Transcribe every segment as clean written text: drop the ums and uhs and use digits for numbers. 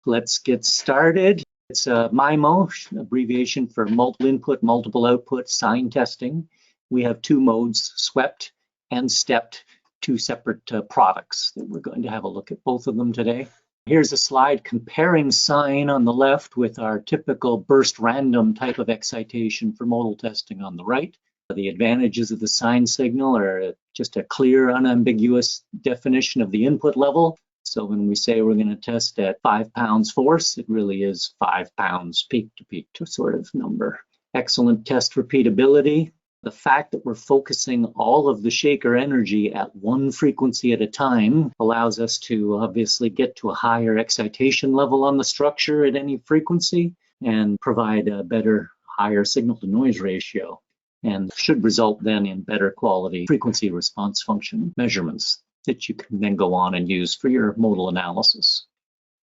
Let's get started. It's MIMO, abbreviation for multiple input, multiple output sign testing. We have two modes, swept and stepped, two separate products that we're going to have a look at both of them today. Here's a slide comparing sign on the left with our typical burst random type of excitation for modal testing on the right. The advantages of the sign signal are just a clear, unambiguous definition of the input level. So when we say we're going to test at 5 pounds force, it really is 5 pounds peak to peak sort of number. Excellent test repeatability. The fact that we're focusing all of the shaker energy at one frequency at a time allows us to obviously get to a higher excitation level on the structure at any frequency and provide a better, higher signal to noise ratio, and should result then in better quality frequency response function measurements that you can then go on and use for your modal analysis.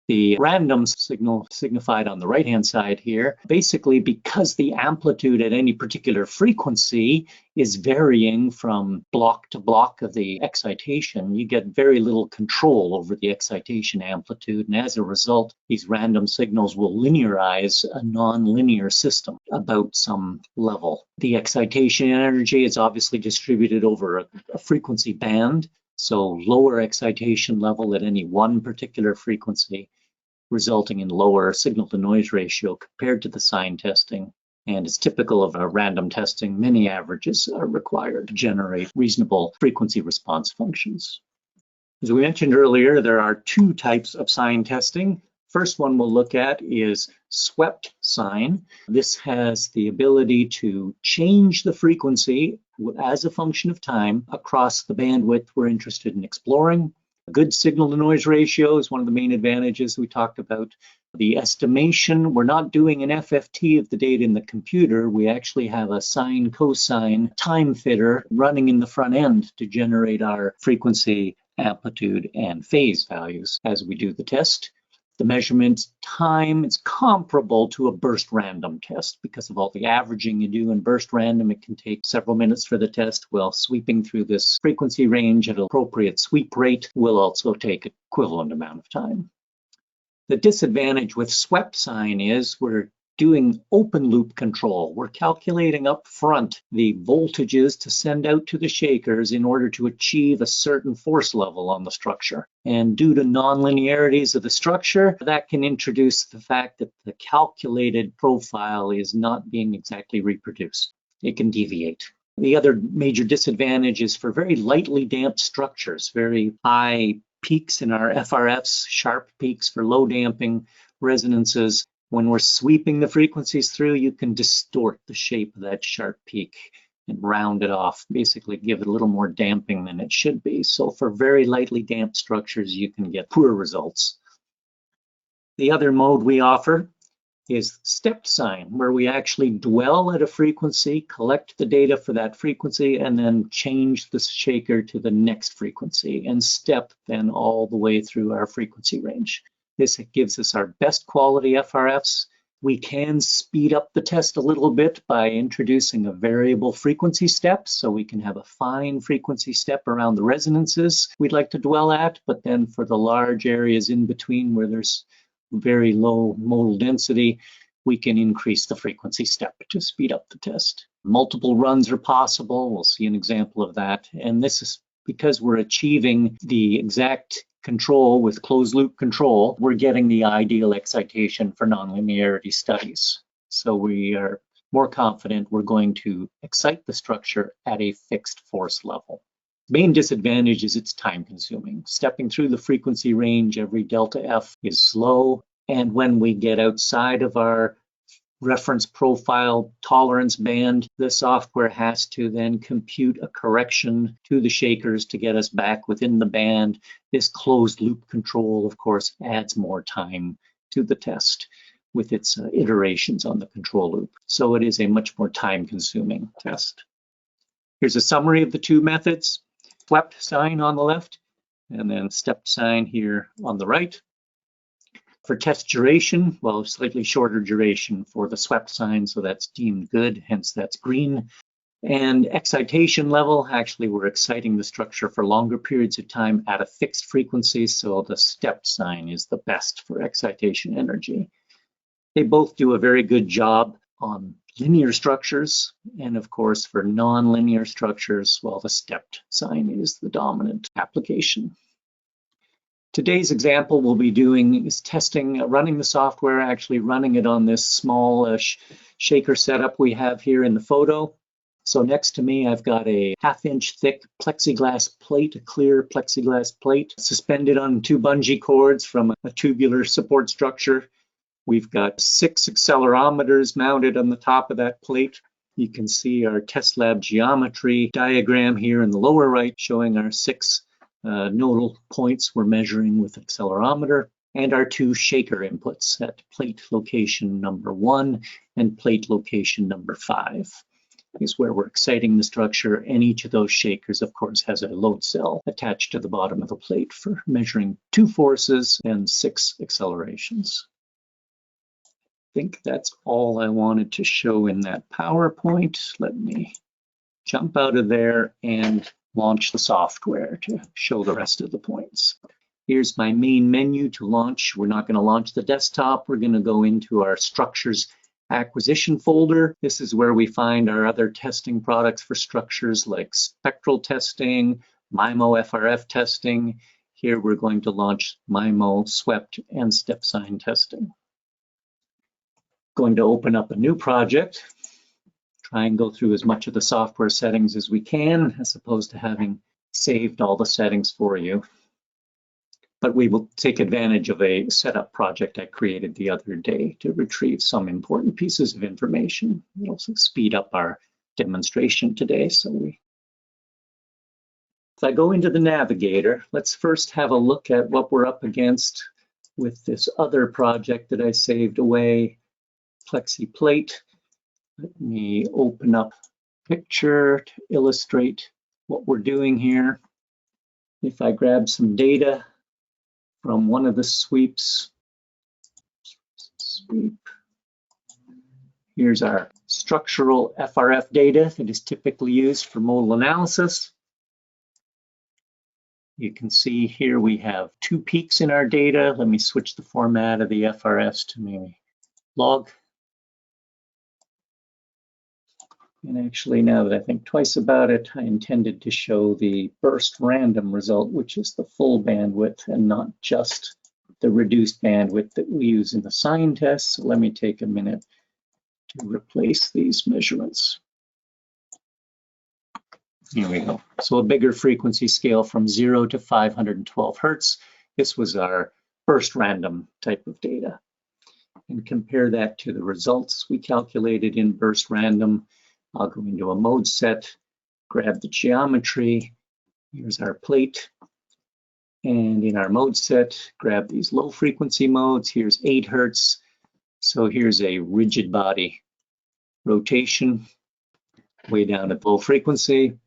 The random signal signified on the right-hand side here, basically because the amplitude at any particular frequency is varying from block to block of the excitation, you get very little control over the excitation amplitude, and as a result, these random signals will linearize a non-linear system about some level. The excitation energy is obviously distributed over a frequency band, so lower excitation level at any one particular frequency, resulting in lower signal to noise ratio compared to the sign testing. And it's typical of a random testing, many averages are required to generate reasonable frequency response functions. As we mentioned earlier, there are two types of sign testing. First one we'll look at is swept sign. This has the ability to change the frequency as a function of time across the bandwidth we're interested in exploring. A good signal to noise ratio is one of the main advantages we talked about. The estimation, we're not doing an FFT of the data in the computer. We actually have a sine cosine time fitter running in the front end to generate our frequency, amplitude, and phase values as we do the test. The measurement time is comparable to a burst random test because of all the averaging you do in burst random. It can take several minutes for the test, while sweeping through this frequency range at an appropriate sweep rate will also take an equivalent amount of time. The disadvantage with swept sign is we're doing open loop control. We're calculating up front the voltages to send out to the shakers in order to achieve a certain force level on the structure. And due to nonlinearities of the structure, that can introduce the fact that the calculated profile is not being exactly reproduced. It can deviate. The other major disadvantage is for very lightly damped structures, very high peaks in our FRFs, sharp peaks for low damping resonances. When we're sweeping the frequencies through, you can distort the shape of that sharp peak and round it off, basically give it a little more damping than it should be. So for very lightly damped structures, you can get poor results. The other mode we offer is stepped sign, where we actually dwell at a frequency, collect the data for that frequency, and then change the shaker to the next frequency and step then all the way through our frequency range. This gives us our best quality FRFs. We can speed up the test a little bit by introducing a variable frequency step, so we can have a fine frequency step around the resonances we'd like to dwell at, but then for the large areas in between where there's very low modal density, we can increase the frequency step to speed up the test. Multiple runs are possible. We'll see an example of that. And this is because we're achieving the exact control with closed loop control, we're getting the ideal excitation for nonlinearity studies. So we are more confident we're going to excite the structure at a fixed force level. Main disadvantage is it's time consuming. Stepping through the frequency range every delta F is slow, and when we get outside of our reference profile tolerance band, the software has to then compute a correction to the shakers to get us back within the band. This closed loop control, of course, adds more time to the test with its iterations on the control loop. So it is a much more time-consuming test. Here's a summary of the two methods. Swept sign on the left, and then stepped sign here on the right. For test duration, well, slightly shorter duration for the swept sign, so that's deemed good, hence that's green. And excitation level, actually we're exciting the structure for longer periods of time at a fixed frequency, so the stepped sign is the best for excitation energy. They both do a very good job on linear structures, and of course for non-linear structures, well, the stepped sign is the dominant application. Today's example we'll be doing is testing, running the software, actually running it on this small shaker setup we have here in the photo. So next to me, I've got a 1/2-inch thick plexiglass plate, a clear plexiglass plate, suspended on 2 bungee cords from a tubular support structure. We've got 6 accelerometers mounted on the top of that plate. You can see our test lab geometry diagram here in the lower right, showing our 6 nodal points we're measuring with accelerometer, and our 2 shaker inputs at plate location number 1 and plate location number 5 is where we're exciting the structure, and each of those shakers, of course, has a load cell attached to the bottom of the plate for measuring 2 forces and 6 accelerations. I think that's all I wanted to show in that PowerPoint. Let me jump out of there and launch the software to show the rest of the points. Here's my main menu to launch. We're not going to launch the desktop. We're going to go into our structures acquisition folder. This is where we find our other testing products for structures like spectral testing, MIMO FRF testing. Here we're going to launch MIMO, SWEPT, and step sign testing. Going to open up a new project, try and go through as much of the software settings as we can, as opposed to having saved all the settings for you. But we will take advantage of a setup project I created the other day to retrieve some important pieces of information. It'll also speed up our demonstration today. If I go into the navigator, let's first have a look at what we're up against with this other project that I saved away, Plexi Plate. Let me open up a picture to illustrate what we're doing here. If I grab some data from one of the sweeps, here's our structural FRF data that is typically used for modal analysis. You can see here we have 2 peaks in our data. Let me switch the format of the FRS to maybe log. And actually, now that I think twice about it, I intended to show the burst random result, which is the full bandwidth and not just the reduced bandwidth that we use in the sign test. So let me take a minute to replace these measurements. Here we go. So a bigger frequency scale from 0 to 512 Hertz. This was our burst random type of data. And compare that to the results we calculated in burst random. I'll go into a mode set, grab the geometry. Here's our plate. And in our mode set, grab these low frequency modes. Here's 8 Hertz. So here's a rigid body rotation way down at low frequency.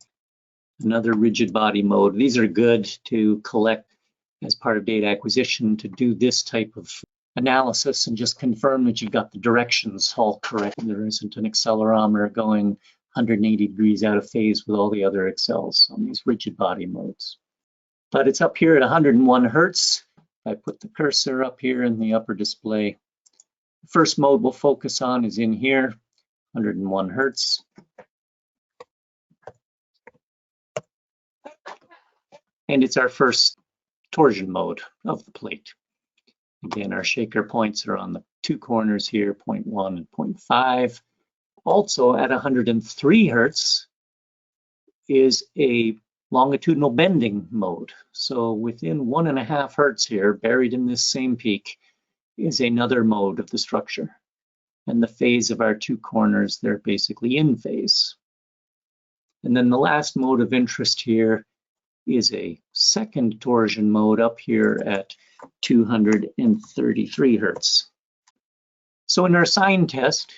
Another rigid body mode. These are good to collect as part of data acquisition to do this type of analysis and just confirm that you've got the directions all correct and there isn't an accelerometer going 180 degrees out of phase with all the other accels on these rigid body modes. But it's up here at 101 Hertz. I put the cursor up here in the upper display. The first mode we'll focus on is in here, 101 Hertz. And it's our first torsion mode of the plate. Again, our shaker points are on the 2 corners here, 0.1 and 0.5. Also at 103 Hertz is a longitudinal bending mode. So within 1.5 Hertz here, buried in this same peak, is another mode of the structure. And the phase of our 2 corners, they're basically in phase. And then the last mode of interest here is a second torsion mode up here at 233 Hertz. So in our sign test,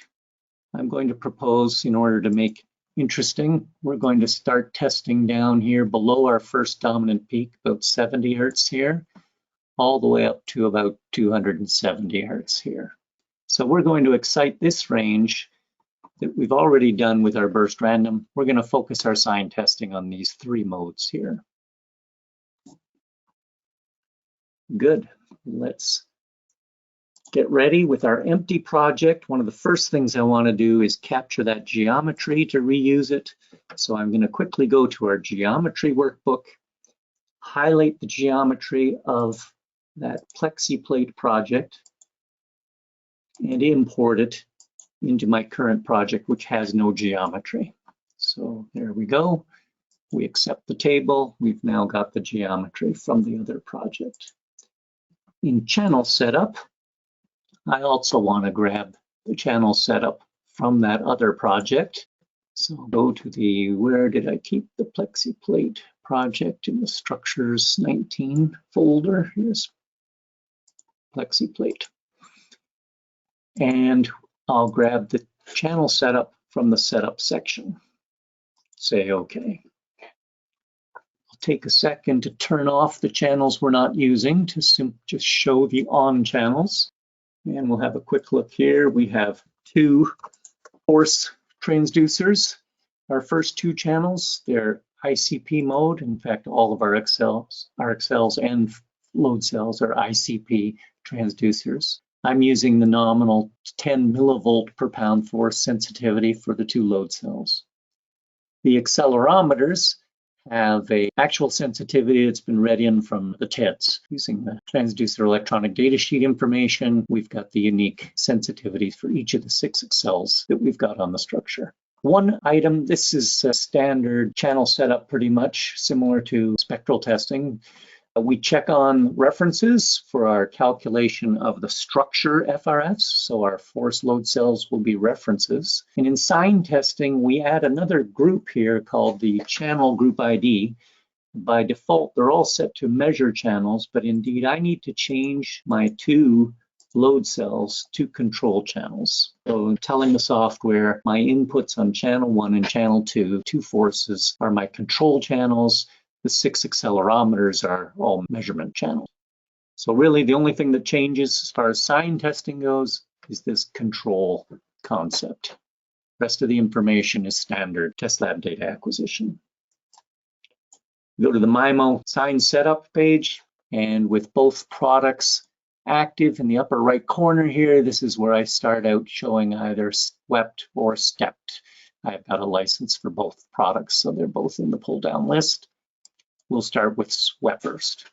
I'm going to propose, in order to make interesting, we're going to start testing down here below our first dominant peak, about 70 Hertz here, all the way up to about 270 Hertz here. So we're going to excite this range that we've already done with our burst random. We're going to focus our sign testing on these 3 modes here. Good. Let's get ready with our empty project. One of the first things I want to do is capture that geometry to reuse it. So I'm going to quickly go to our geometry workbook, highlight the geometry of that PlexiPlate project, and import it into my current project, which has no geometry. So there we go. We accept the table. We've now got the geometry from the other project. In channel setup, I also want to grab the channel setup from that other project. So go to the, where did I keep the PlexiPlate project in the structures 19 folder? Here's PlexiPlate. And I'll grab the channel setup from the setup section. Say OK. I'll take a second to turn off the channels we're not using to just show the on channels. And we'll have a quick look here. We have 2 force transducers. Our first 2 channels, they're ICP mode. In fact, all of our RXLs and load cells are ICP transducers. I'm using the nominal 10 millivolt per pound force sensitivity for the 2 load cells. The accelerometers have a actual sensitivity that's been read in from the TEDS. Using the transducer electronic data sheet information, we've got the unique sensitivities for each of the 6 accels that we've got on the structure. One item, this is a standard channel setup, pretty much similar to spectral testing. We check on references for our calculation of the structure FRFs, so our force load cells will be references. And in sign testing, we add another group here called the channel group ID. By default, they're all set to measure channels, but indeed I need to change my 2 load cells to control channels. So telling the software my inputs on channel 1 and channel 2 forces are my control channels. The 6 accelerometers are all measurement channels. So really the only thing that changes as far as sign testing goes is this control concept. The rest of the information is standard test lab data acquisition. Go to the MIMO sign setup page, and with both products active in the upper right corner here, this is where I start out showing either swept or stepped. I've got a license for both products, so they're both in the pull down list. We'll start with swept first.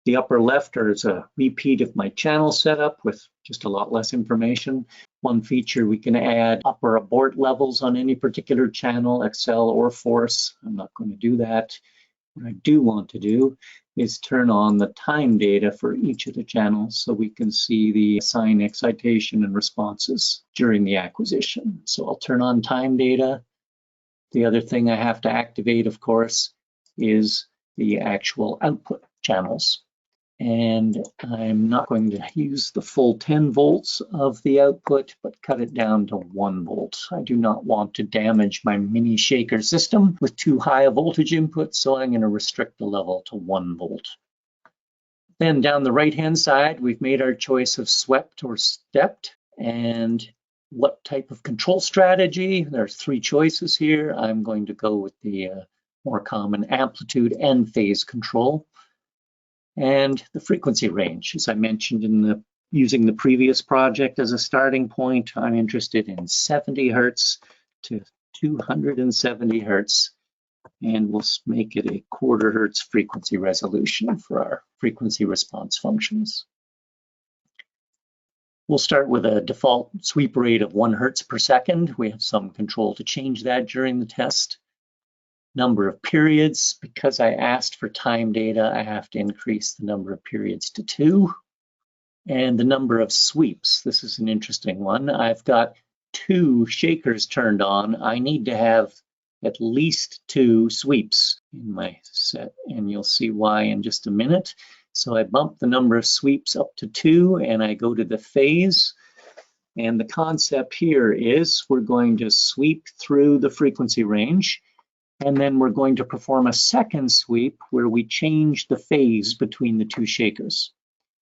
The upper left is a repeat of my channel setup with just a lot less information. One feature, we can add upper abort levels on any particular channel, accel or force. I'm not going to do that. What I do want to do is turn on the time data for each of the channels so we can see the sign excitation and responses during the acquisition. So I'll turn on time data. The other thing I have to activate, of course, is the actual output channels. And I'm not going to use the full 10 volts of the output, but cut it down to 1 volt. I do not want to damage my mini shaker system with too high a voltage input, so I'm going to restrict the level to 1 volt. Then down the right-hand side, we've made our choice of swept or stepped. And what type of control strategy? There's 3 choices here. I'm going to go with the more common amplitude and phase control. And the frequency range, as I mentioned in using the previous project as a starting point, I'm interested in 70 hertz to 270 hertz, and we'll make it a quarter hertz frequency resolution for our frequency response functions. We'll start with a default sweep rate of 1 hertz per second. We have some control to change that during the test. Number of periods, because I asked for time data, I have to increase the number of periods to 2. And the number of sweeps, this is an interesting one. I've got 2 shakers turned on. I need to have at least 2 sweeps in my set, and you'll see why in just a minute. So I bump the number of sweeps up to 2, and I go to the phase. And the concept here is we're going to sweep through the frequency range, and then we're going to perform a second sweep where we change the phase between the 2 shakers.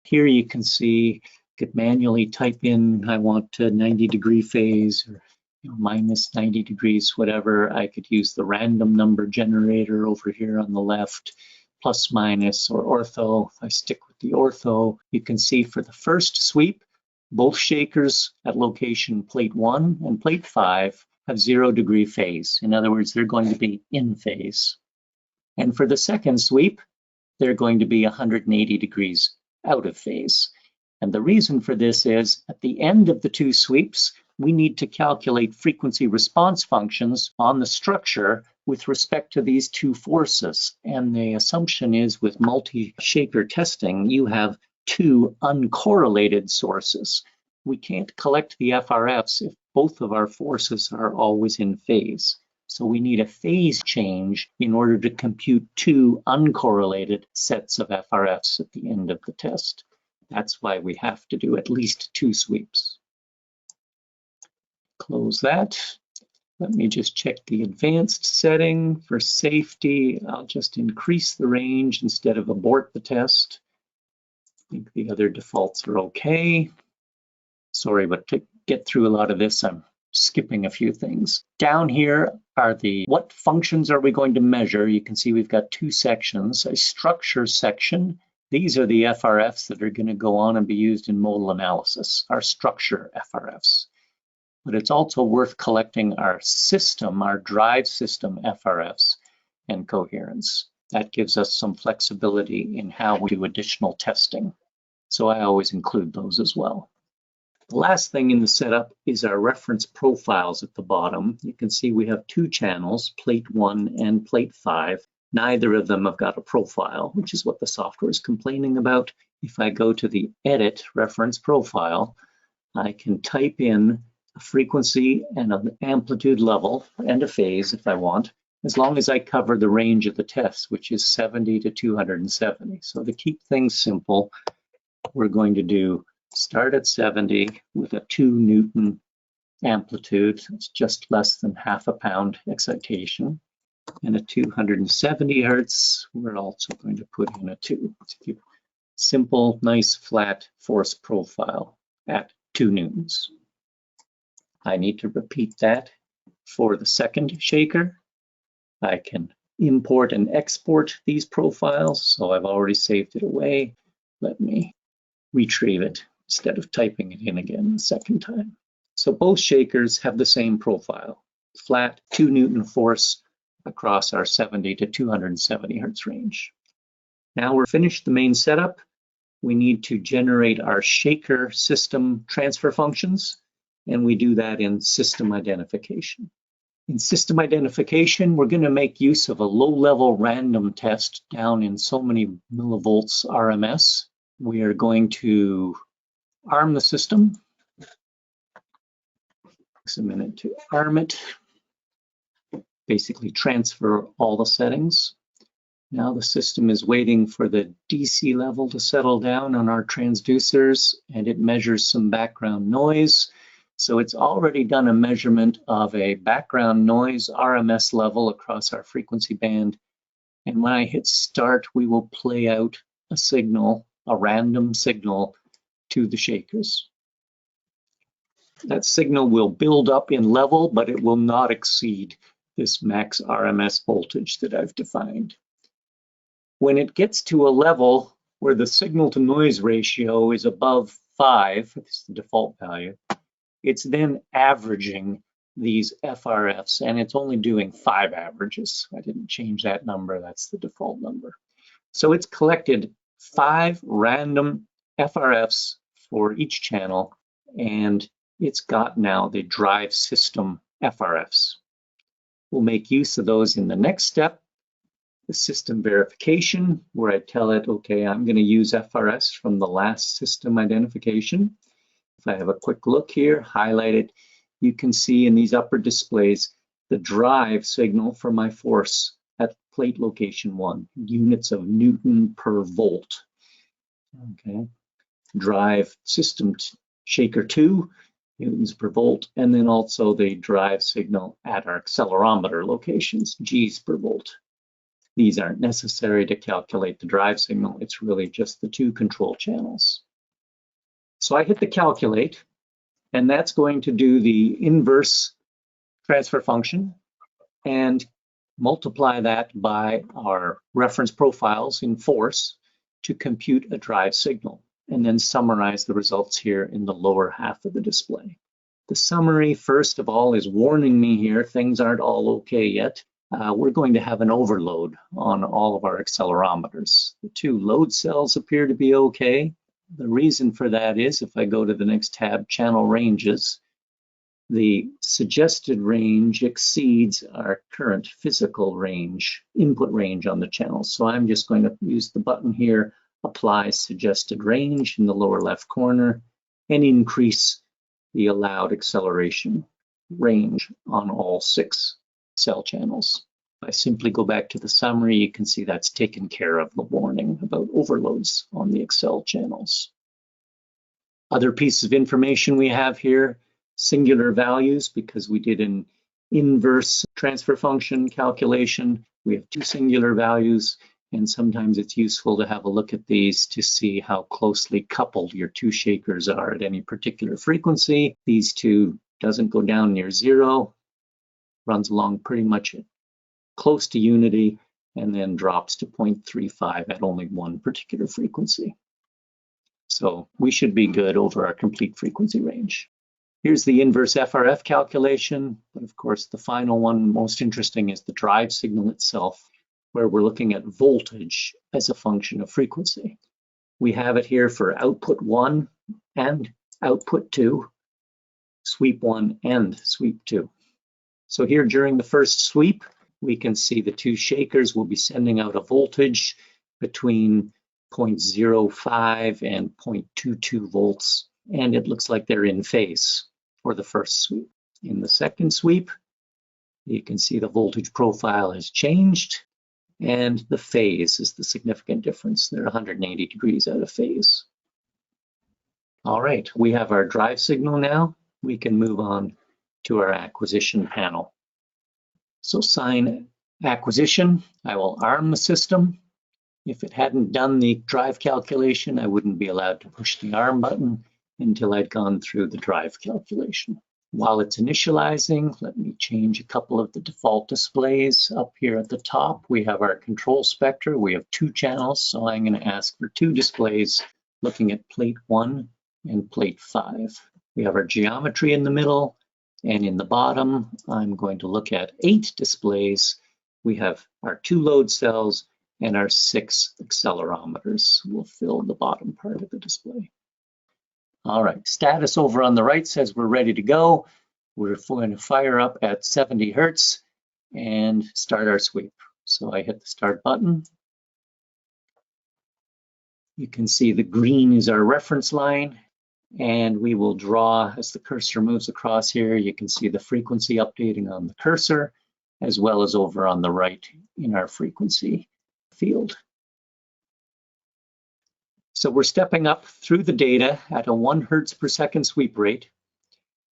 Here you can see, I could manually type in, I want a 90-degree phase, or minus 90 degrees, whatever. I could use the random number generator over here on the left, plus minus or ortho. If I stick with the ortho, you can see for the first sweep, both shakers at location plate 1 and plate 5 have 0 degree phase. In other words, they're going to be in phase. And for the second sweep, they're going to be 180 degrees out of phase. And the reason for this is at the end of the two sweeps, we need to calculate frequency response functions on the structure with respect to these two forces. And the assumption is with multi-shaker testing, you have two uncorrelated sources. We can't collect the FRFs if both of our forces are always in phase. So we need a phase change in order to compute two uncorrelated sets of FRFs at the end of the test. That's why we have to do at least two sweeps. Close that. Let me just check the advanced setting for safety. I'll just increase the range instead of abort the test. I think the other defaults are okay. Sorry, but to get through a lot of this, I'm skipping a few things. Down here are what functions are we going to measure? You can see we've got two sections, a structure section. These are the FRFs that are going to go on and be used in modal analysis, our structure FRFs. But it's also worth collecting our system, our drive system FRFs and coherence. That gives us some flexibility in how we do additional testing. So I always include those as well. The last thing in the setup is our reference profiles at the bottom. You can see we have two channels, plate 1 and plate 5. Neither of them have got a profile, which is what the software is complaining about. If I go to the Edit Reference Profile, I can type in a frequency and an amplitude level and a phase if I want, as long as I cover the range of the test, which is 70 to 270. So to keep things simple, we're going to do start at 70 with a 2 Newton amplitude. It's just less than half a pound excitation. And a 270 hertz, we're also going to put in a 2 to keep simple, nice, flat force profile at 2 newtons. I need to repeat that for the second shaker. I can import and export these profiles, so I've already saved it away. Let me retrieve it instead of typing it in again the second time. So both shakers have the same profile, flat 2 Newton force across our 70 to 270 hertz range. Now we're finished the main setup. We need to generate our shaker system transfer functions, and we do that in system identification. In system identification, we're going to make use of a low-level random test down in so many millivolts RMS. We are going to arm the system. Takes a minute to arm it. Basically transfer all the settings. Now the system is waiting for the DC level to settle down on our transducers, and it measures some background noise. So it's already done a measurement of a background noise RMS level across our frequency band. And when I hit start, we will play out a signal, a random signal to the shakers. That signal will build up in level, but it will not exceed this max RMS voltage that I've defined. When it gets to a level where the signal to noise ratio is above 5, it's the default value, it's then averaging these FRFs, and it's only doing 5 averages. I didn't change that number, that's the default number. So it's collected 5 random FRFs for each channel, and it's got now the drive system FRFs. We'll make use of those in the next step, the system verification, where I tell it, okay, I'm going to use FRS from the last system identification. If I have a quick look here, highlight it, you can see in these upper displays the drive signal for my force at plate location 1, units of Newton per volt. Okay, drive system shaker 2, newtons per volt, and then also the drive signal at our accelerometer locations, G's per volt. These aren't necessary to calculate the drive signal, it's really just the 2 control channels. So I hit the calculate, and that's going to do the inverse transfer function and multiply that by our reference profiles in force to compute a drive signal, and then summarize the results here in the lower half of the display. The summary, first of all, is warning me here things aren't all okay yet. We're going to have an overload on all of our accelerometers. The two load cells appear to be okay. The reason for that is, if I go to the next tab, channel ranges, the suggested range exceeds our current physical range, input range on the channel. So I'm just going to use the button here, apply suggested range in the lower left corner, and increase the allowed acceleration range on all 6 cell channels. If I simply go back to the summary, you can see that's taken care of the warning about overloads on the Excel channels. Other pieces of information we have here, singular values, because we did an inverse transfer function calculation. We have 2 singular values, and sometimes it's useful to have a look at these to see how closely coupled your 2 shakers are at any particular frequency. These 2 doesn't go down near 0, runs along pretty much close to unity, and then drops to 0.35 at only one particular frequency. So we should be good over our complete frequency range. Here's the inverse FRF calculation, but of course the final one, most interesting, is the drive signal itself, where we're looking at voltage as a function of frequency. We have it here for output 1 and output 2, sweep 1 and sweep 2. So here during the first sweep, we can see the 2 shakers will be sending out a voltage between 0.05 and 0.22 volts, and it looks like they're in phase for the first sweep. In the second sweep, you can see the voltage profile has changed, and the phase is the significant difference. They're 180 degrees out of phase. All right, we have our drive signal now. We can move on to our acquisition panel. So sign acquisition, I will arm the system. If it hadn't done the drive calculation, I wouldn't be allowed to push the arm button until I'd gone through the drive calculation. While it's initializing, let me change a couple of the default displays. Up here at the top, we have our control spectra. We have 2 channels, so I'm going to ask for 2 displays looking at plate 1 and plate 5. We have our geometry in the middle, and in the bottom, I'm going to look at 8 displays. We have our 2 load cells and our 6 accelerometers will fill the bottom part of the display. All right, status over on the right says we're ready to go. We're going to fire up at 70 Hertz and start our sweep. So I hit the start button. You can see the green is our reference line, and we will draw as the cursor moves across here. You can see the frequency updating on the cursor, as well as over on the right in our frequency field. So we're stepping up through the data at a 1 Hertz per second sweep rate.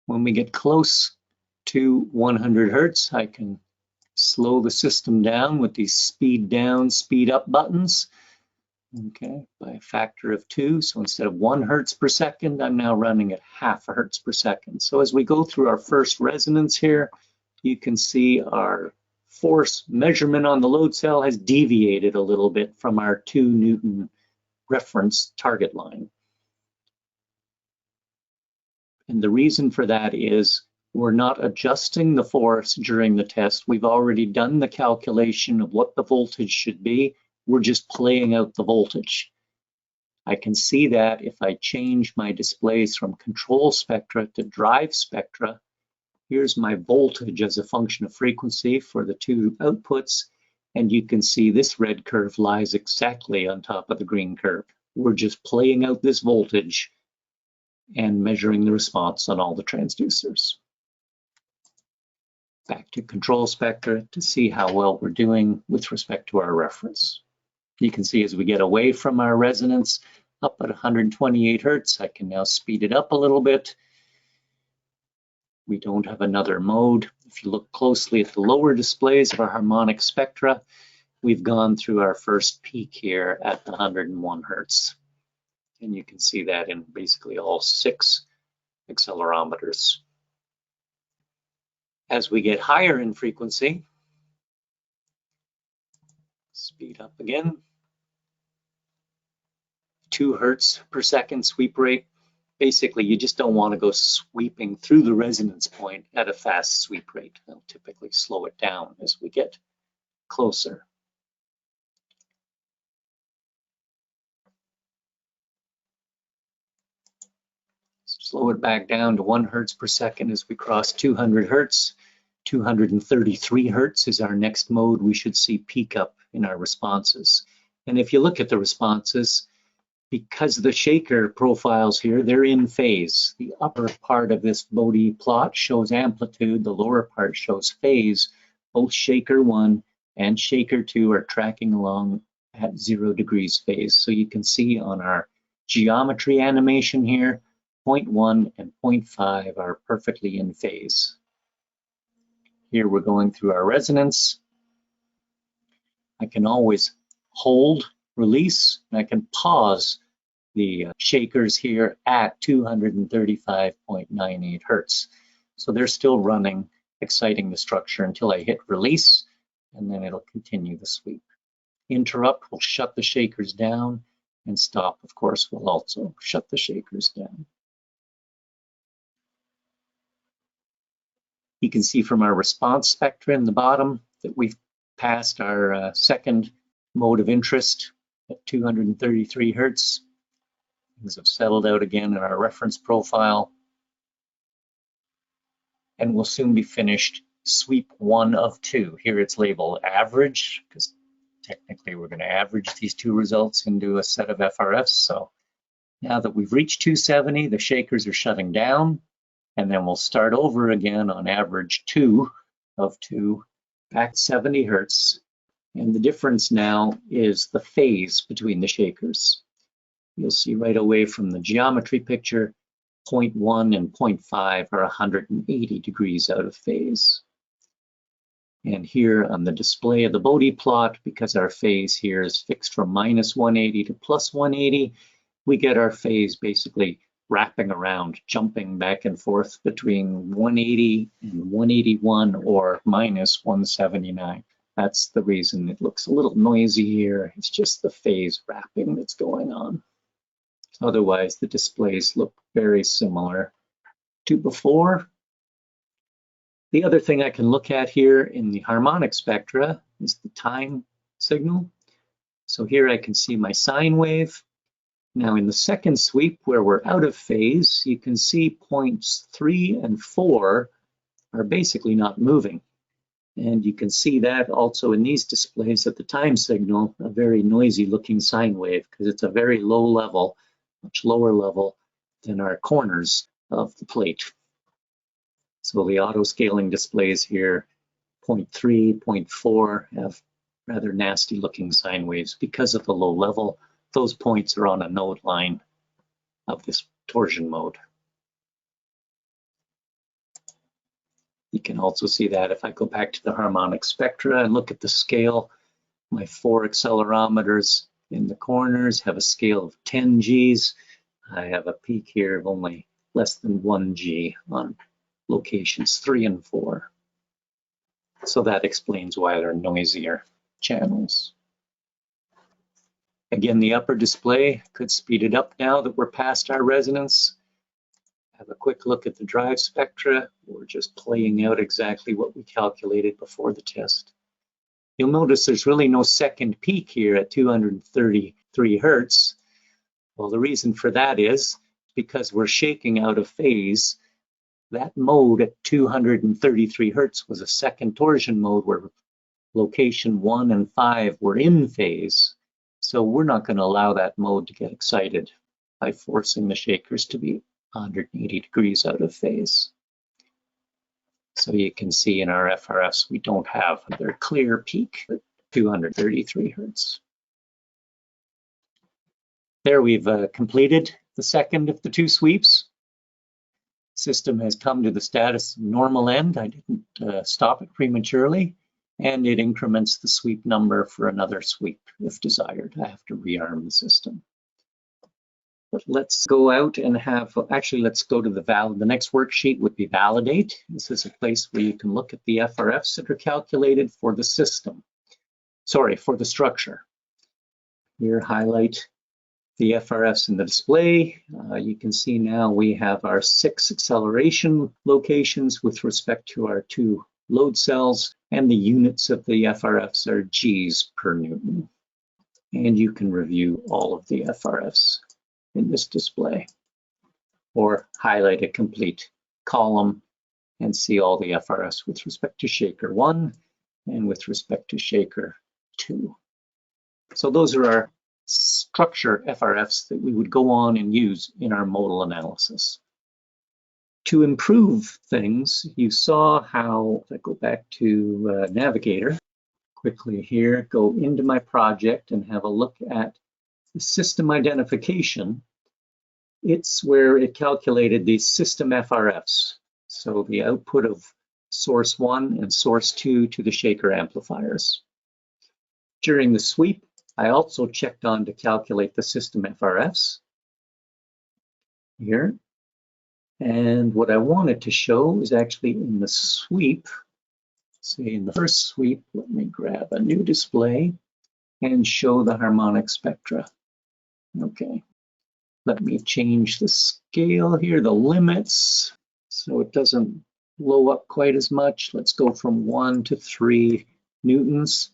When we get close to 100 Hertz, I can slow the system down with these speed down, speed up buttons, okay, by a factor of 2. So instead of 1 Hertz per second, I'm now running at ½ a Hertz per second. So as we go through our first resonance here, you can see our force measurement on the load cell has deviated a little bit from our 2 Newton reference target line. And the reason for that is we're not adjusting the force during the test. We've already done the calculation of what the voltage should be. We're just playing out the voltage. I can see that if I change my displays from control spectra to drive spectra. Here's my voltage as a function of frequency for the 2 outputs. And you can see this red curve lies exactly on top of the green curve. We're just playing out this voltage and measuring the response on all the transducers. Back to control spectra to see how well we're doing with respect to our reference. You can see as we get away from our resonance, up at 128 Hertz, I can now speed it up a little bit. We don't have another mode. If you look closely at the lower displays of our harmonic spectra, we've gone through our first peak here at the 101 Hertz. And you can see that in basically all 6 accelerometers. As we get higher in frequency, speed up again, 2 hertz per second sweep rate. Basically, you just don't want to go sweeping through the resonance point at a fast sweep rate. They'll typically slow it down as we get closer. Slow it back down to 1 hertz per second as we cross 200 hertz. 233 hertz is our next mode. We should see peak up in our responses. And if you look at the responses, because the shaker profiles here, they're in phase. The upper part of this Bode plot shows amplitude, the lower part shows phase. Both shaker 1 and shaker 2 are tracking along at 0 degrees phase. So you can see on our geometry animation here, 0.1 and 0.5 are perfectly in phase. Here we're going through our resonance. I can always hold, release, and I can pause the shakers here at 235.98 hertz. So they're still running, exciting the structure until I hit release, and then it'll continue the sweep. Interrupt will shut the shakers down, and stop, of course, will also shut the shakers down. You can see from our response spectra in the bottom that we've passed our second mode of interest at 233 hertz. Things have settled out again in our reference profile. And we'll soon be finished sweep 1 of 2. Here it's labeled average, because technically we're going to average these two results into a set of FRFs. So now that we've reached 270, the shakers are shutting down. And then we'll start over again on average 2 of 2, back 70 hertz. And the difference now is the phase between the shakers. You'll see right away from the geometry picture, 0.1 and 0.5 are 180 degrees out of phase. And here on the display of the Bode plot, because our phase here is fixed from minus 180 to plus 180, we get our phase basically wrapping around, jumping back and forth between 180 and 181 or minus 179. That's the reason it looks a little noisy here. It's just the phase wrapping that's going on. Otherwise, the displays look very similar to before. The other thing I can look at here in the harmonic spectra is the time signal. So here I can see my sine wave. Now in the second sweep where we're out of phase, you can see points 3 and 4 are basically not moving. And you can see that also in these displays at the time signal, a very noisy looking sine wave because it's a very low level, much lower level than our corners of the plate. So the auto scaling displays here, 0.3, 0.4 have rather nasty looking sine waves because of the low level. Those points are on a node line of this torsion mode. You can also see that if I go back to the harmonic spectra and look at the scale, my 4 accelerometers in the corners have a scale of 10 Gs. I have a peak here of only less than 1 G on locations 3 and 4. So that explains why they're noisier channels. Again, the upper display could speed it up now that we're past our resonance. Have a quick look at the drive spectra. We're just playing out exactly what we calculated before the test. You'll notice there's really no second peak here at 233 hertz. Well, the reason for that is because we're shaking out of phase. That mode at 233 hertz was a second torsion mode where location 1 and 5 were in phase. So we're not going to allow that mode to get excited by forcing the shakers to be 180 degrees out of phase. So you can see in our FRFs, we don't have their clear peak at 233 hertz. There we've completed the second of the 2 sweeps. System has come to the status normal end. I didn't stop it prematurely, and it increments the sweep number for another sweep if desired. I have to rearm the system. But let's go out and have, actually, let's go to the next worksheet would be validate. This is a place where you can look at the FRFs that are calculated for the system. Sorry, for the structure. Here, highlight the FRFs in the display. You can see now we have our 6 acceleration locations with respect to our 2 load cells, and the units of the FRFs are Gs per Newton. And you can review all of the FRFs in this display, or highlight a complete column and see all the FRFs with respect to Shaker 1 and with respect to Shaker 2. So those are our structure FRFs that we would go on and use in our modal analysis. To improve things, you saw how, if I go back to Navigator, quickly here, go into my project and have a look at the system identification. It's where it calculated these system FRFs. So the output of source 1 and source 2 to the Shaker amplifiers. During the sweep, I also checked on to calculate the system FRFs here. And what I wanted to show is actually in the sweep, say in the first sweep, let me grab a new display and show the harmonic spectra. Okay, let me change the scale here, the limits, so it doesn't blow up quite as much. Let's go from 1 to 3 newtons.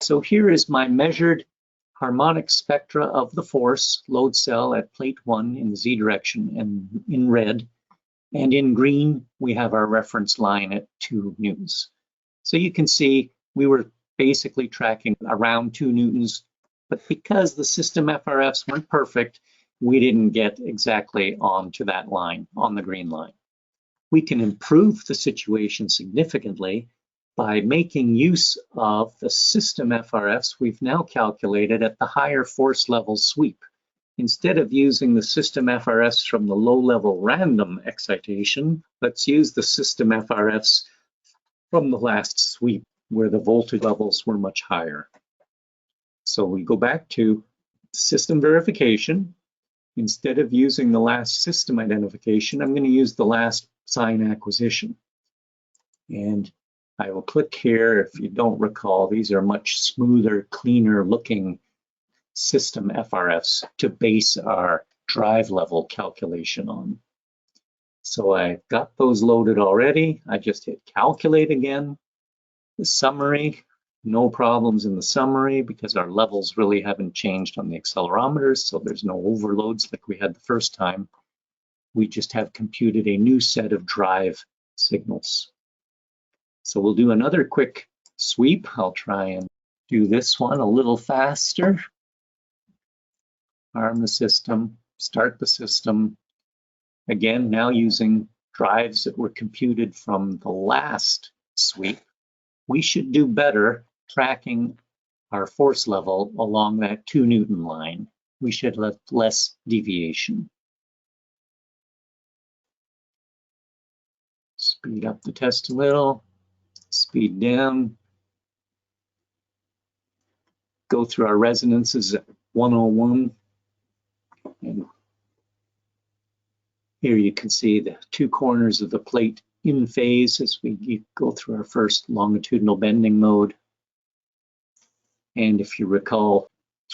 So here is my measured harmonic spectra of the force load cell at plate 1 in the Z direction and in red. And in green, we have our reference line at 2 newtons. So you can see we were basically tracking around 2 newtons, but because the system FRFs weren't perfect, we didn't get exactly onto that line, on the green line. We can improve the situation significantly by making use of the system FRFs we've now calculated at the higher force level sweep. Instead of using the system FRFs from the low level random excitation, let's use the system FRFs from the last sweep where the voltage levels were much higher. So we go back to system verification. Instead of using the last system identification, I'm going to use the last sign acquisition. And I will click here. If you don't recall, these are much smoother, cleaner looking system FRFs to base our drive level calculation on. So I've got those loaded already. I just hit calculate again. The summary, no problems in the summary because our levels really haven't changed on the accelerometers, so there's no overloads like we had the first time. We just have computed a new set of drive signals. So we'll do another quick sweep. I'll try and do this one a little faster. Arm the system, start the system. Again, now using drives that were computed from the last sweep. We should do better tracking our force level along that 2 Newton line. We should have less deviation. Speed up the test a little, speed down. Go through our resonances at 101. And here you can see the 2 corners of the plate in phase as we go through our first longitudinal bending mode. And if you recall,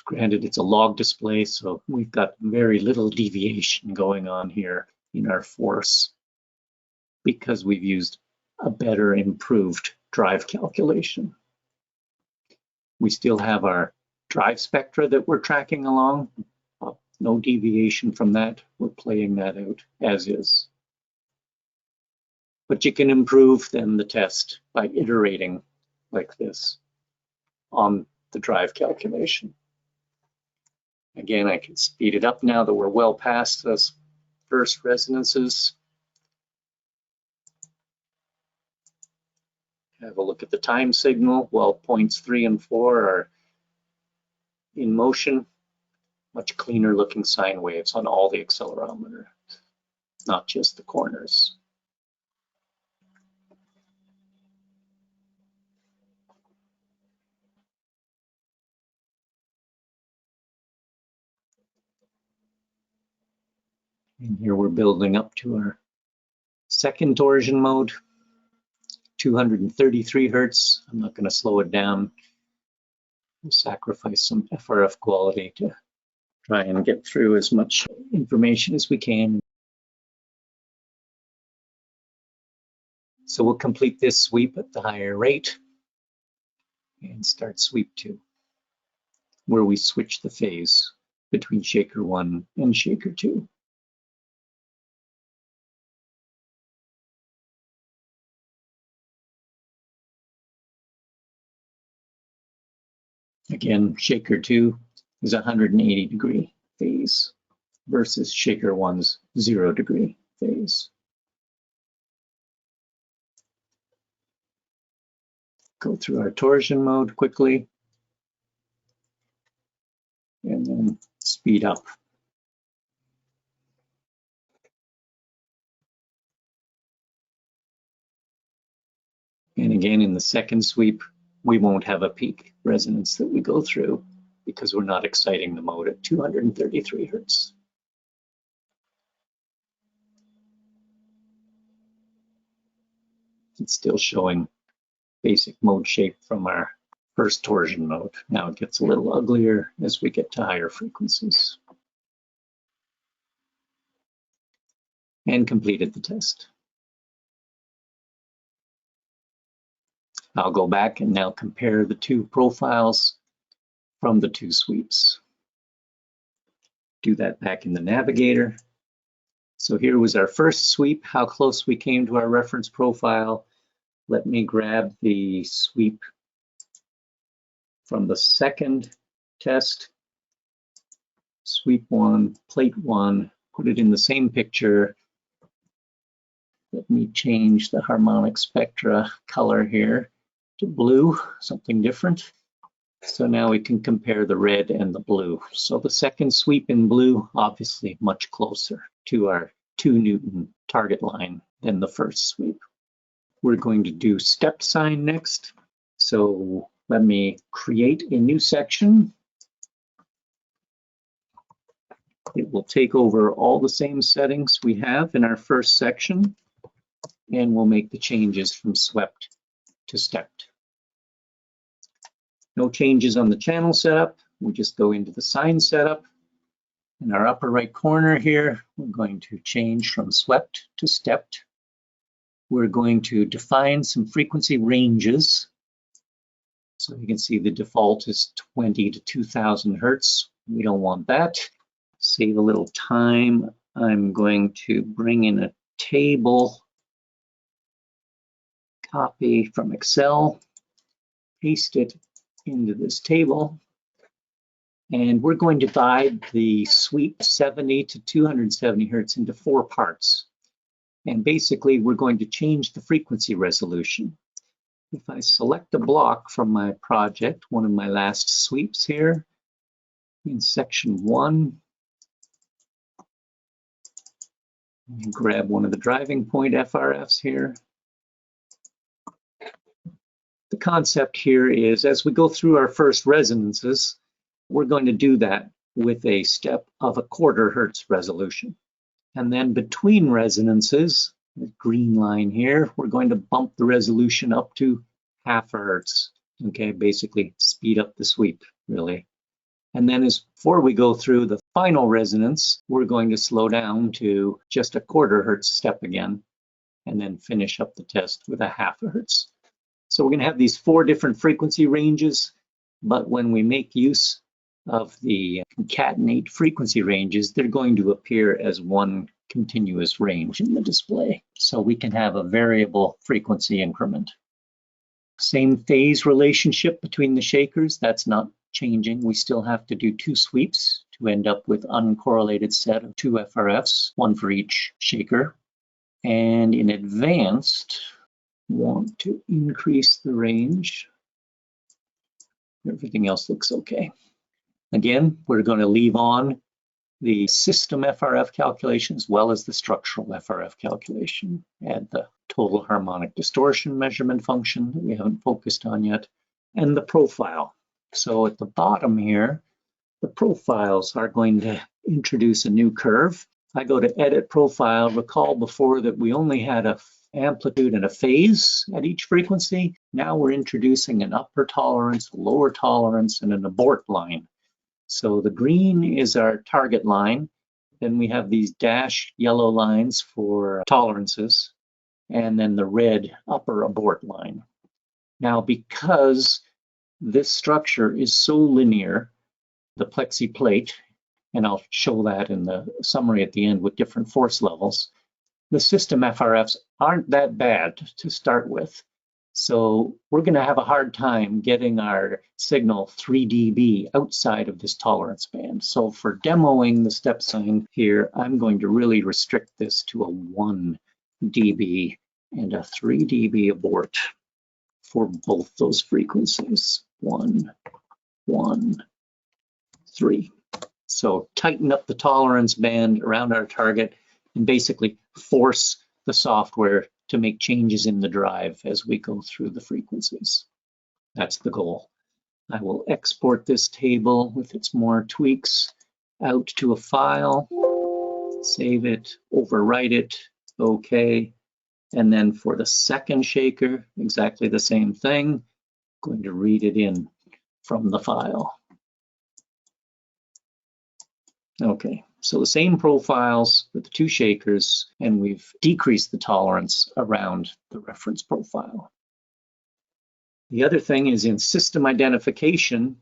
granted it's a log display, so we've got very little deviation going on here in our force because we've used a better improved drive calculation. We still have our drive spectra that we're tracking along. No deviation from that. We're playing that out as is. But you can improve then the test by iterating like this on the drive calculation. Again, I can speed it up now that we're well past those first resonances. Have a look at the time signal. Well, points 3 and 4 are in motion. Much cleaner looking sine waves on all the accelerometer, not just the corners. And here we're building up to our second torsion mode, 233 Hertz. I'm not going to slow it down. We'll sacrifice some FRF quality to try and get through as much information as we can. So we'll complete this sweep at the higher rate and start sweep 2, where we switch the phase between shaker 1 and shaker 2. Again, shaker 2 is 180-degree phase versus shaker 1's 0-degree phase. Go through our torsion mode quickly and then speed up. And again, in the second sweep, we won't have a peak resonance that we go through because we're not exciting the mode at 233 Hertz. It's still showing basic mode shape from our first torsion mode. Now it gets a little uglier as we get to higher frequencies. And completed the test. I'll go back and now compare the two profiles from the two sweeps. Do that back in the navigator. So here was our first sweep, how close we came to our reference profile. Let me grab the sweep from the second test. Sweep 1, plate 1, put it in the same picture. Let me change the harmonic spectra color here to blue, something different. So now we can compare the red and the blue. So the second sweep in blue, obviously much closer to our 2 Newton target line than the first sweep. We're going to do stepped sine next. So let me create a new section. It will take over all the same settings we have in our first section, and we'll make the changes from swept to stepped. No changes on the channel setup. We just go into the sine setup. In our upper right corner here, we're going to change from swept to stepped. We're going to define some frequency ranges. So you can see the default is 20 to 2000 Hertz. We don't want that. Save a little time. I'm going to bring in a table, copy from Excel, paste it into this table, and we're going to divide the sweep 70 to 270 Hertz into 4 parts. And basically, we're going to change the frequency resolution. If I select a block from my project, one of my last sweeps here, in section 1, and grab one of the driving point FRFs here. The concept here is, as we go through our first resonances, we're going to do that with a step of 1/4 Hertz resolution. And then between resonances, the green line here, we're going to bump the resolution up to 1/2 Hertz. Okay, basically speed up the sweep, really. And then before we go through the final resonance, we're going to slow down to just 1/4 Hertz step again, and then finish up the test with 1/2 Hertz. So we're going to have these 4 different frequency ranges, but when we make use of the concatenate frequency ranges, they're going to appear as one continuous range in the display. So we can have a variable frequency increment. Same phase relationship between the shakers, that's not changing. We still have to do 2 sweeps to end up with uncorrelated set of 2 FRFs, 1 for each shaker. And in advanced, want to increase the range. Everything else looks okay. Again, we're going to leave on the system FRF calculation as well as the structural FRF calculation. Add the total harmonic distortion measurement function that we haven't focused on yet, and the profile. So at the bottom here, the profiles are going to introduce a new curve. I go to Edit Profile. Recall before that we only had a amplitude and a phase at each frequency. Now we're introducing an upper tolerance, lower tolerance, and an abort line. So the green is our target line. Then we have these dashed yellow lines for tolerances, and then the red upper abort line. Now, because this structure is so linear, the plexi plate, and I'll show that in the summary at the end with different force levels, the system FRFs aren't that bad to start with. So we're going to have a hard time getting our signal 3 dB outside of this tolerance band. So for demoing the step sign here, I'm going to really restrict this to a 1 dB and a 3 dB abort for both those frequencies. 1, 1, 3. So tighten up the tolerance band around our target and basically force the software to make changes in the drive as we go through the frequencies. That's the goal. I will export this table with its more tweaks out to a file, save it, overwrite it, okay. And then for the second shaker, exactly the same thing. I'm going to read it in from the file. Okay, so the same profiles with the two shakers, and we've decreased the tolerance around the reference profile. The other thing is in system identification,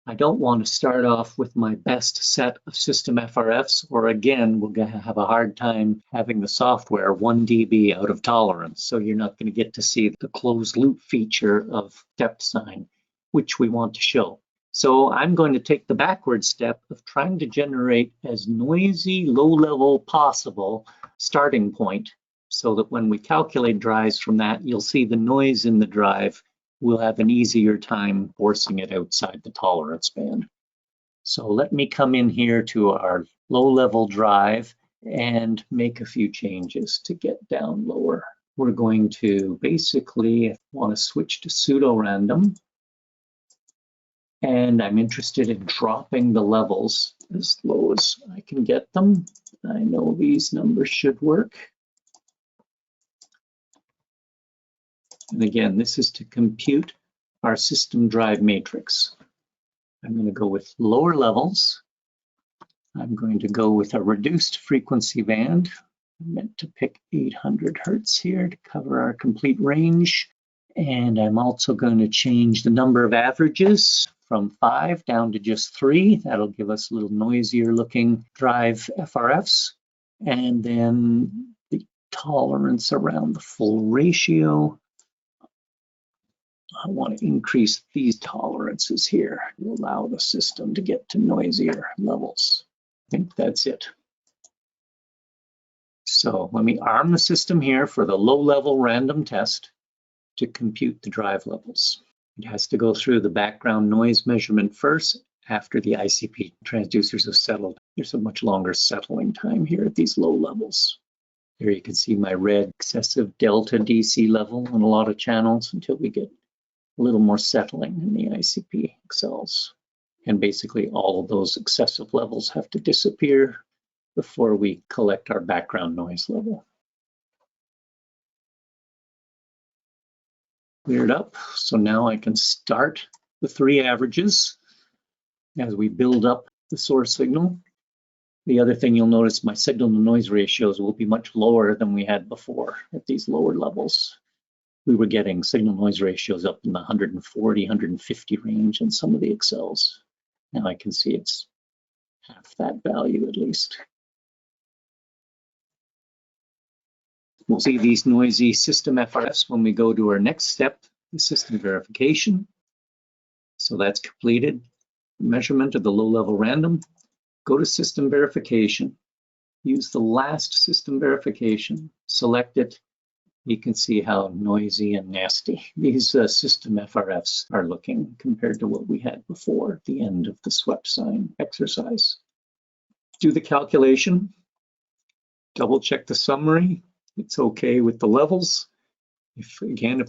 I don't want to start off with my best set of system FRFs, or again, we're going to have a hard time having the software 1 dB out of tolerance. So you're not going to get to see the closed loop feature of step sign, which we want to show. So I'm going to take the backward step of trying to generate as noisy, low-level possible starting point so that when we calculate drives from that, you'll see the noise in the drive. We'll have an easier time forcing it outside the tolerance band. So let me come in here to our low-level drive and make a few changes to get down lower. We're going to basically want to switch to pseudo-random. And I'm interested in dropping the levels as low as I can get them. I know these numbers should work. And again, this is to compute our system drive matrix. I'm going to go with lower levels. I'm going to go with a reduced frequency band. I meant to pick 800 Hertz here to cover our complete range. And I'm also going to change the number of averages from 5 down to just 3. That'll give us a little noisier looking drive FRFs. And then the tolerance around the full ratio. I want to increase these tolerances here to allow the system to get to noisier levels. I think that's it. So let me arm the system here for the low-level random test to compute the drive levels. It has to go through the background noise measurement first after the ICP transducers have settled. There's a much longer settling time here at these low levels. Here you can see my red excessive delta DC level on a lot of channels until we get a little more settling in the ICP accels. And basically all of those excessive levels have to disappear before we collect our background noise level. Cleared up, so now I can start the 3 averages as we build up the source signal. The other thing you'll notice, my signal to noise ratios will be much lower than we had before at these lower levels. We were getting signal noise ratios up in the 140, 150 range in some of the accels. Now I can see it's half that value at least. We'll see these noisy system FRFs when we go to our next step, the system verification. So that's completed. Measurement of the low-level random. Go to system verification. Use the last system verification. Select it. You can see how noisy and nasty these system FRFs are looking compared to what we had before at the end of the swept sign exercise. Do the calculation. Double check the summary. It's okay with the levels. If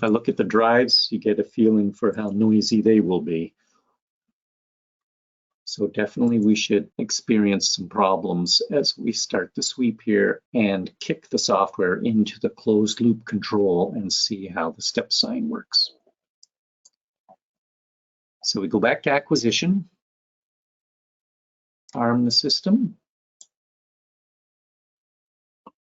I look at the drives, you get a feeling for how noisy they will be. So definitely we should experience some problems as we start the sweep here and kick the software into the closed loop control and see how the step sign works. So we go back to acquisition, arm the system.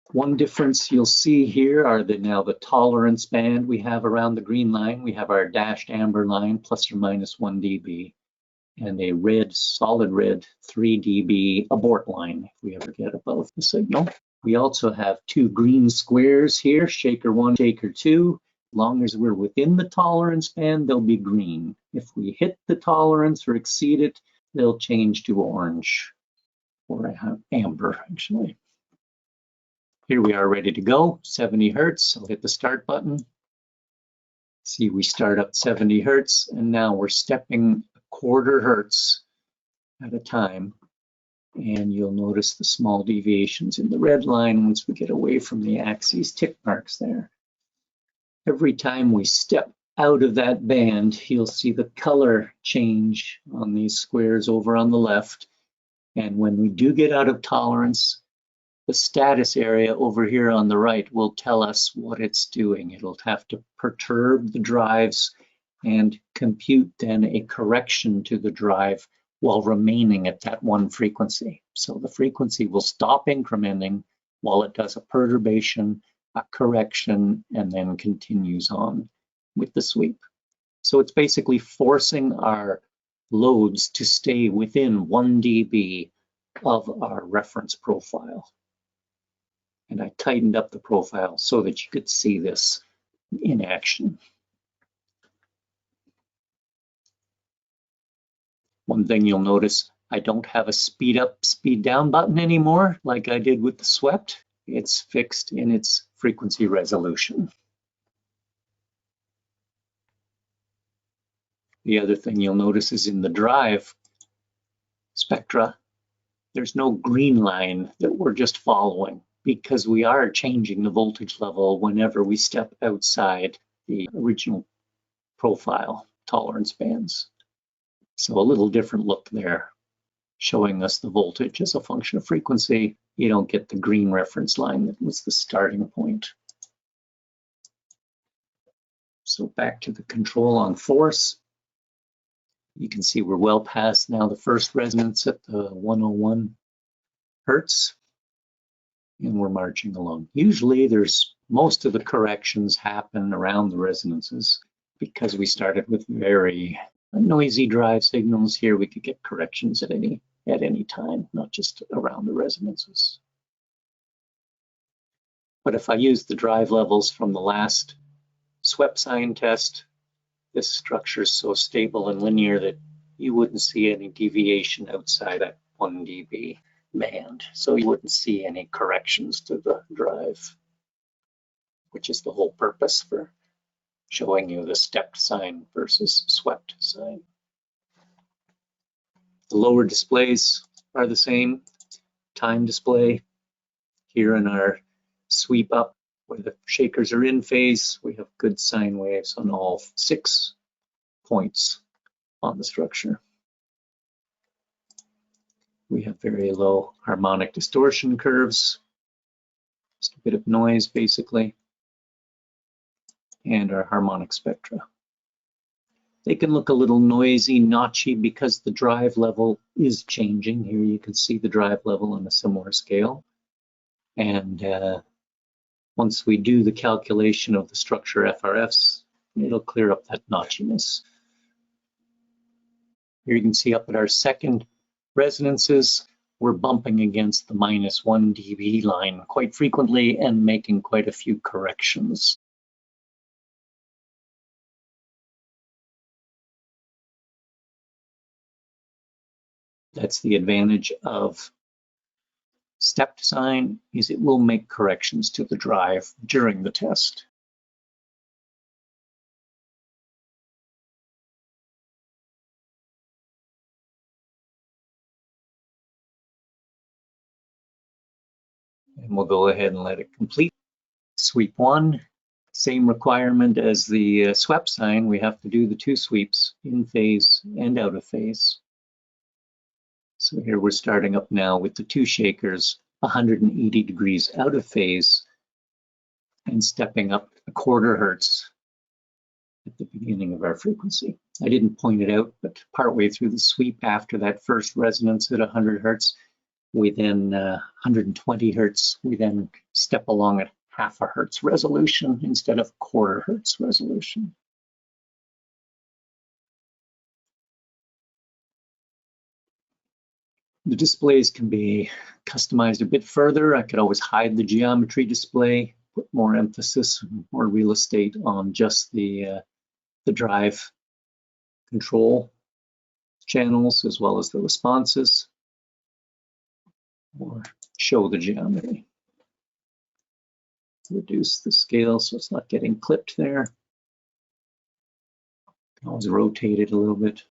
One difference you'll see here are now the tolerance band we have around the green line. We have our dashed amber line, plus or minus 1 dB, and a red, solid red 3 dB abort line if we ever get above the signal. We also have 2 green squares here, shaker 1, shaker 2. As long as we're within the tolerance band, they'll be green. If we hit the tolerance or exceed it, they'll change to orange or amber, actually. Here we are ready to go, 70 Hertz. I'll hit the start button. See, we start up 70 Hertz, and now we're stepping 1/4 Hertz at a time. And you'll notice the small deviations in the red line once we get away from the axes tick marks there. Every time we step out of that band, you'll see the color change on these squares over on the left. And when we do get out of tolerance, the status area over here on the right will tell us what it's doing. It'll have to perturb the drives and compute then a correction to the drive while remaining at that one frequency. So the frequency will stop incrementing while it does a perturbation, a correction, and then continues on with the sweep. So it's basically forcing our loads to stay within 1 dB of our reference profile. And I tightened up the profile so that you could see this in action. One thing you'll notice, I don't have a speed up, speed down button anymore like I did with the swept. It's fixed in its frequency resolution. The other thing you'll notice is in the drive spectra, there's no green line that we're just following, because we are changing the voltage level whenever we step outside the original profile tolerance bands. So a little different look there, showing us the voltage as a function of frequency. You don't get the green reference line that was the starting point. So back to the control on force. You can see we're well past now the first resonance at the 101 Hertz. And we're marching along. Usually most of the corrections happen around the resonances because we started with very noisy drive signals. Here we could get corrections at any time, not just around the resonances. But if I use the drive levels from the last swept sign test, this structure is so stable and linear that you wouldn't see any deviation outside that 1 dB. band, so you wouldn't see any corrections to the drive, which is the whole purpose for showing you the stepped sign versus swept sign. The lower displays are the same. Time display here in our sweep up where the shakers are in phase, we have good sine waves on all 6 points on the structure. We have very low harmonic distortion curves, just a bit of noise basically, and our harmonic spectra. They can look a little noisy, notchy, because the drive level is changing. Here you can see the drive level on a similar scale. And once we do the calculation of the structure FRFs, it'll clear up that notchiness. Here you can see up at our second resonances, we're bumping against the -1 dB line quite frequently and making quite a few corrections. That's the advantage of stepped sign, is it will make corrections to the drive during the test. And we'll go ahead and let it complete. Sweep 1, same requirement as the swept sign. We have to do the 2 sweeps, in phase and out of phase. So here we're starting up now with the two shakers 180 degrees out of phase and stepping up a quarter hertz at the beginning of our frequency. I didn't point it out, but partway through the sweep after that first resonance at 100 hertz, we then 120 hertz, we then step along at half a hertz resolution instead of quarter hertz resolution. The displays can be customized a bit further. I could always hide the geometry display, put more emphasis, more real estate on just the drive control channels as well as the responses, or show the geometry. Reduce the scale so it's not getting clipped there. Can always rotate it a little bit.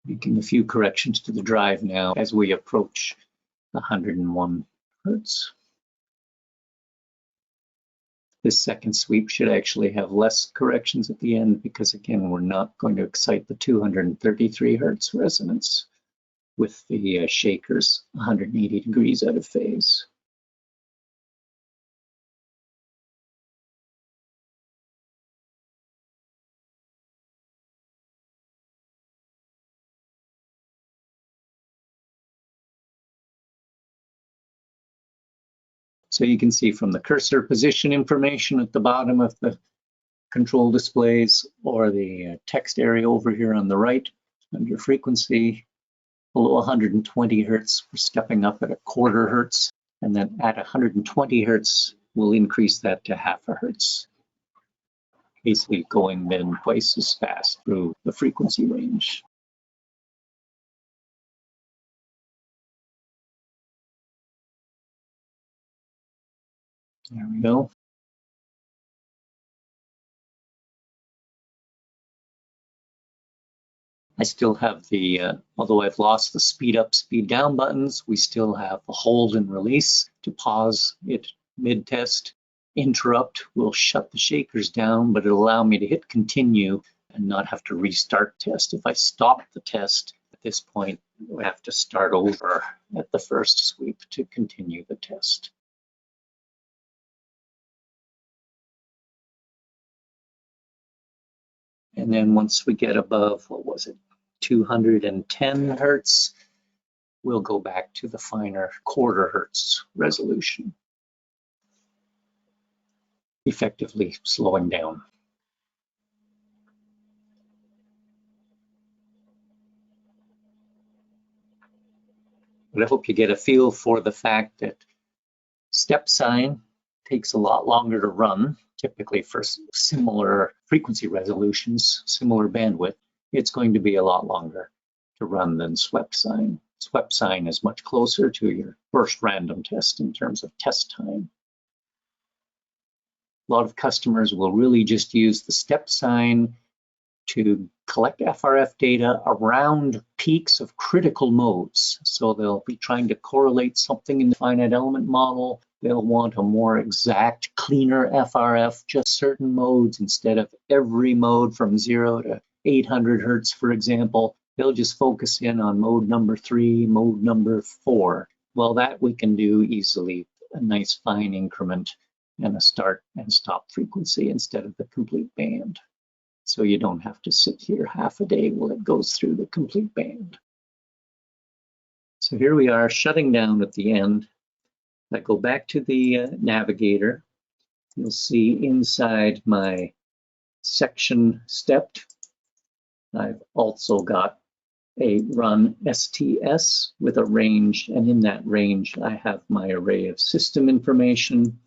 Making a few corrections to the drive now as we approach 101 hertz. This second sweep should actually have less corrections at the end because, again, we're not going to excite the 233 hertz resonance with the shakers 180 degrees out of phase. So you can see from the cursor position information at the bottom of the control displays or the text area over here on the right under frequency, below 120 hertz, we're stepping up at a quarter hertz, and then at 120 hertz, we'll increase that to half a hertz, basically going then twice as fast through the frequency range. There we go. I still have the, although I've lost the speed up, speed down buttons, we still have the hold and release to pause it mid-test. Interrupt will shut the shakers down, but it'll allow me to hit continue and not have to restart test. If I stop the test at this point, we have to start over at the first sweep to continue the test. And then once we get above, what was it, 210 hertz, we'll go back to the finer quarter hertz resolution, effectively slowing down. But I hope you get a feel for the fact that step sign takes a lot longer to run. Typically for similar frequency resolutions, similar bandwidth, it's going to be a lot longer to run than swept sign. Swept sign is much closer to your first random test in terms of test time. A lot of customers will really just use the step sign to collect FRF data around peaks of critical modes. So they'll be trying to correlate something in the finite element model. They'll want a more exact, cleaner FRF, just certain modes instead of every mode from 0 to 800 hertz, for example. They'll just focus in on mode number 3, mode number 4. Well, that we can do easily, a nice fine increment and a start and stop frequency instead of the complete band. So you don't have to sit here half a day while it goes through the complete band. So here we are shutting down at the end. I go back to the navigator. You'll see inside my section stepped, I've also got a run STS with a range, and in that range I have my array of system information,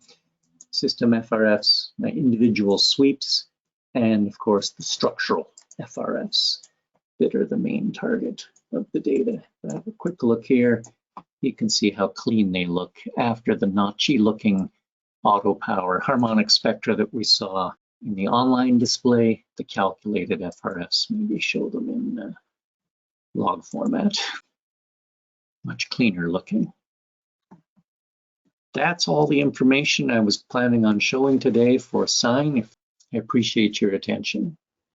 system FRFs, my individual sweeps, and of course the structural FRFs that are the main target of the data. If I have a quick look here, you can see how clean they look after the notchy looking auto power harmonic spectra that we saw in the online display. The calculated FRFs, maybe show them in log format. Much cleaner looking. that's all the information I was planning on showing today for Sign. I appreciate your attention.